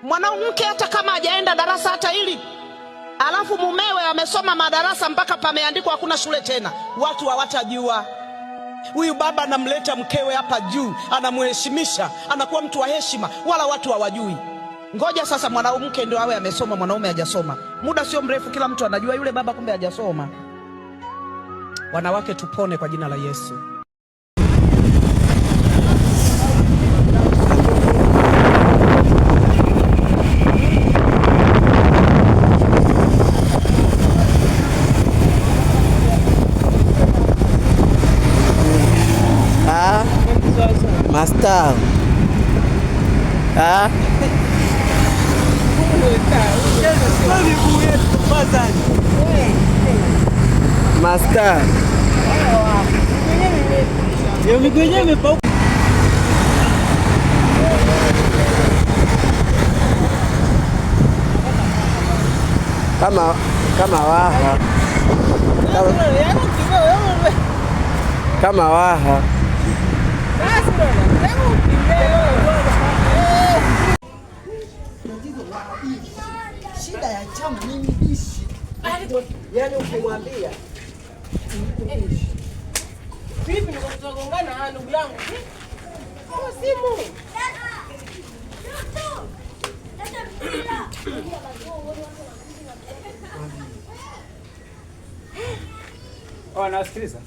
Mwanamke hata kama hajaenda darasa hata hili, alafu mumewe amesoma madarasa mpaka pameandikwa hakuna shule tena, watu hawatajua. Huyu baba anamleta mkewe hapa juu, anamheshimisha, anakuwa mtu wa heshima, wala watu hawajui. Ngoja sasa mwanamke ndio awe amesoma, mwanaume hajasoma. Muda sio mrefu kila mtu anajua yule baba kumbe hajasoma. Wanawake tupone kwa jina la Yesu. Master. Master. Yo miguu yenyewe imepauka. Kama waha. Kama waha. Shida ya chama mimi bishi. Yaani ukimwambia vipi ndio tutagongana na ndugu yangu? Kwa simu. Nasikiliza.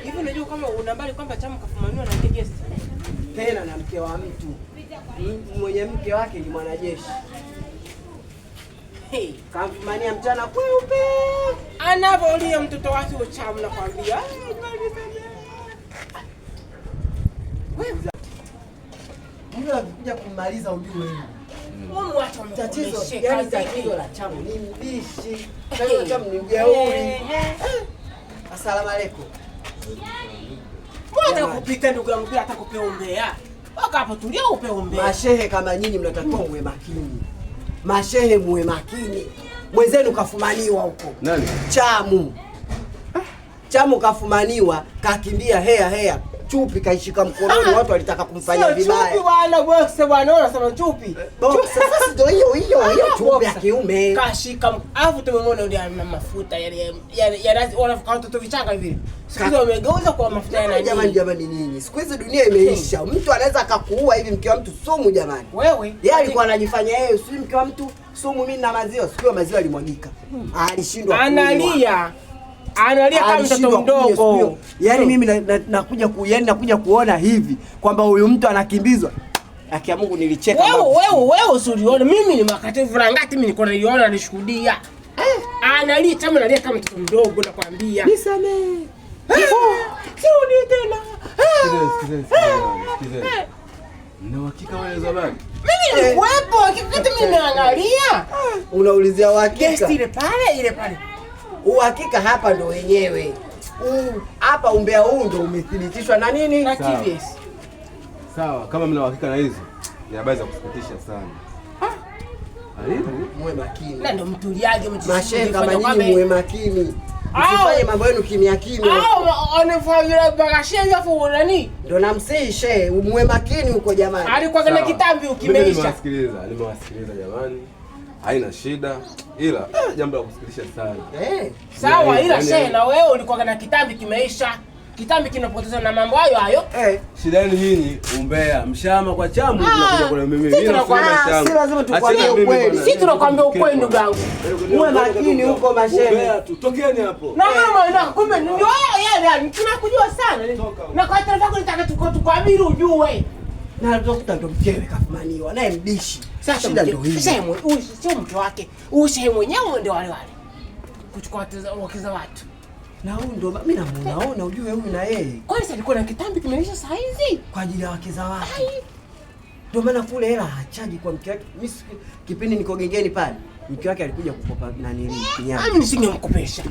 Hivi unajua kama unambali kwamba chama kafumaniwa na guest tena na mke wa mtu. Mwenye mke wake ni mwanajeshi. Hey, kamfumania mchana kweupe. Anavolia mtoto wake uchamu nakwambia. Wewe Mungu akikuja kumaliza ujue wewe. Mungu acha mtatizo. Yaani tatizo la chama ni mbishi. Kama chama ni mjeuri. Asalamu alaykum. Mbona kupita ndugu yangu bila atakupea umbea? Waka hapo tulia upe umbea. Mashehe kama nyinyi mnatakiwa muwe makini. Mashehe muwe makini. Mwenzenu kafumaniwa huko. Nani? Chamu. Chamu kafumaniwa, kakimbia hea. Chupi kaishika mkononi, watu walitaka kumfanya vibaya. Chupi bwana, boxe bwana, unasema chupi. Sasa ndio hiyo chupi ya kiume. Kashika, alafu tumemwona ndio ana mafuta yale wanafuka watoto vichanga hivi. Siku hizo wamegeuza kwa mafuta ya nani? Jamani nini? Siku hizo dunia imeisha. Mtu anaweza akakuua hivi mke wa mtu sumu jamani. Wewe, yeye alikuwa anajifanya yeye si mke wa mtu sumu, mimi na maziwa. Siku hiyo maziwa yalimwagika. Alishindwa kuua. Analia kama mtoto mdogo. Yaani mimi nakuja kuona hivi kwamba huyu mtu anakimbizwa. Haki ya Mungu nilicheka. Wewe usione mimi ni makativu rangati, mimi niko naiona nishuhudia. Analia kama mtoto mdogo nakwambia. Nisamee. Sio tena. Sikiliza. Na hakika wewe zabaki. Mimi nilikuwepo, hakika mimi naangalia. Unaulizia uhakika? Guest ile pale. Uhakika hapa ndo wenyewe. Hapa umbea huu ndo umethibitishwa na nini? Na TVS. Sawa, kama mna uhakika na hizo, ni habari za kusikitisha sana. Karibu muwe makini. Na ndo mtuliaje Mashehe kama nyinyi muwe makini. Msifanye mambo yenu kimya. Anafanya bagashe afu nani? Ndo namsii shehe, muwe makini huko jamani. Alikuwa kana kitambi ukimeisha. Nimewasikiliza jamani. Haina shida, ila jambo la kusikitisha sana. Sawa, ila shehe na wewe ulikuwa na kitambi kimeisha. Kitambi kinapoteza na mambo hayo. Shida yenu nyinyi umbea, mshama kwa Chamu tunakuja kwa mimi. Si lazima tukwambie ukweli. Sisi tunakwambia ukweli ndugu yangu. Muwe makini huko mashehe. Tutokeni hapo. Na mama ndio kumbe ndio yeye tunakujua sana. Na kwa taarifa yako nitaka tukwambie ujue. Na utakuta ndo mkewe kafumaniwa naye mbishi. Sasa shida ndio hii. Sasa sio mke wake. Ushe mwenyewe ndio wale. Kuchukua wake za watu. Na huyu ndo mimi namuona ujue huyu na yeye. Kwani sasa alikuwa na kitambi kimeisha saa hizi kwa ajili ya wake za watu. Ndio maana kule hela hachaji kwa mke wake. Mimi kipindi niko gengeni pale, mke wake alikuja kukopa nani kinyama. Mimi nisingemkopesha.